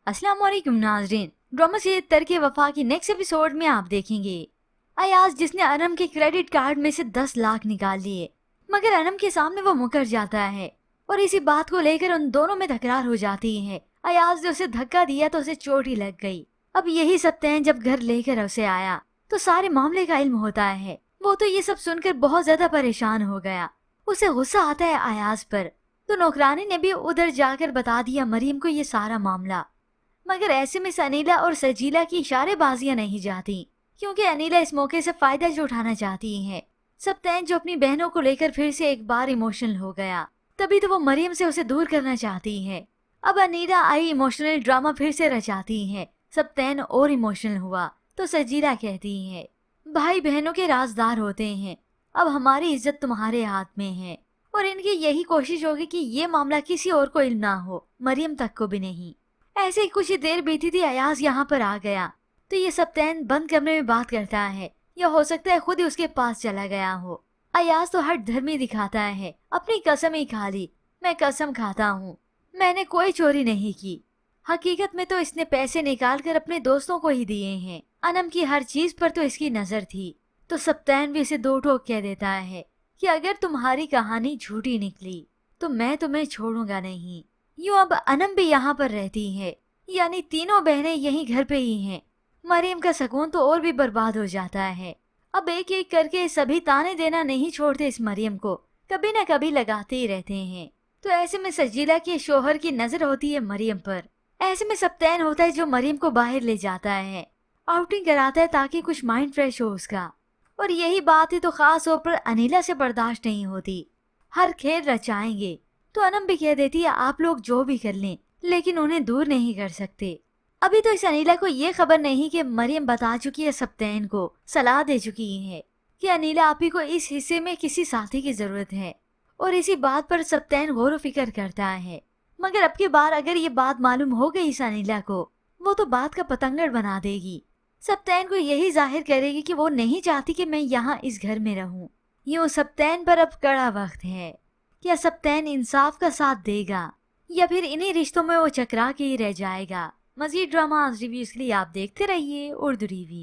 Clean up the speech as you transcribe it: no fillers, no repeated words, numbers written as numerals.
अस्सलाम वालेकुम नाजरीन। ड्रामा सीरीज तरके वफा की नेक्स्ट एपिसोड में आप देखेंगे अयाज जिसने अनम के क्रेडिट कार्ड में से 10 लाख निकाल लिए, मगर अनम के सामने वो मुकर जाता है और इसी बात को लेकर उन दोनों में तकरार हो जाती है। अयाज ने उसे धक्का दिया तो उसे चोट ही लग गई। अब यही सप्ताह जब घर लेकर उसे आया तो सारे मामले का इल्म होता है। वो तो ये सब सुनकर बहुत ज्यादा परेशान हो गया। उसे गुस्सा आता है अयाज पर, तो नौकरानी ने भी उधर जाकर बता दिया मरियम को ये सारा मामला। मगर ऐसे में अनीला और सजीला की इशारेबाजियां नहीं जाती, क्योंकि अनीला इस मौके से फायदा जो उठाना चाहती है। सप्तैन जो अपनी बहनों को लेकर फिर से एक बार इमोशनल हो गया, तभी तो वो मरियम से उसे दूर करना चाहती है। अब अनीला आई इमोशनल ड्रामा फिर से रचाती है। सप्तैन और इमोशनल हुआ तो सजीला कहती है, भाई बहनों के राजदार होते हैं, अब हमारी इज्जत तुम्हारे हाथ में है। और इनकी यही कोशिश होगी कि ये मामला किसी और को इल्म ना हो, मरियम तक को भी नहीं। ऐसे ही कुछ ही देर बीती थी, अयाज यहाँ पर आ गया तो ये सप्तैन बंद कमरे में बात करता है, या हो सकता है खुद ही उसके पास चला गया हो। अयाज तो हट धर्मी दिखाता है, अपनी कसम ही खा ली। मैं कसम खाता हूँ, मैंने कोई चोरी नहीं की। हकीकत में तो इसने पैसे निकाल कर अपने दोस्तों को ही दिए हैं। अनम की हर चीज पर तो इसकी नजर थी। तो सप्तैन भी इसे दो टोक कह देता है कि अगर तुम्हारी कहानी झूठी निकली तो मैं तुम्हें छोड़ूंगा नहीं। यूं अब अनम भी यहाँ पर रहती है, यानी तीनों बहनें यहीं घर पे ही हैं। मरियम का सुकून तो और भी बर्बाद हो जाता है। अब एक एक करके सभी ताने देना नहीं छोड़ते इस मरियम को, कभी न कभी लगाते ही रहते हैं। तो ऐसे में सजीला के शोहर की नजर होती है मरियम पर। ऐसे में सप्तैन होता है जो मरियम को बाहर ले जाता है, आउटिंग कराता है ताकि कुछ माइंड फ्रेश हो उसका। और यही बात है तो खास तौर पर अनीला से बर्दाश्त नहीं होती। हर खेल रचाएंगे तो अनम भी कह देती है आप लोग जो भी कर लें, लेकिन उन्हें दूर नहीं कर सकते। अभी तो इस अनीला को ये खबर नहीं कि मरियम बता चुकी है सप्तैन को, सलाह दे चुकी है कि अनीला आप ही को इस हिस्से में किसी साथी की जरूरत है। और इसी बात पर सप्तैन गौर फिक्र करता है। मगर अब की बार अगर ये बात मालूम हो गई इस अनीला को, वो तो बात का पतंगड़ बना देगी। सप्तैन को यही जाहिर करेगी कि वो नहीं चाहती कि मैं यहाँ इस घर में रहूं। यूं सप्तैन पर अब कड़ा वक्त है। क्या सप्तैन इंसाफ का साथ देगा या फिर इन्हीं रिश्तों में वो चकरा के ही रह जाएगा? मजीद ड्रामा रिव्यूज के लिए आप देखते रहिए उर्दू टीवी।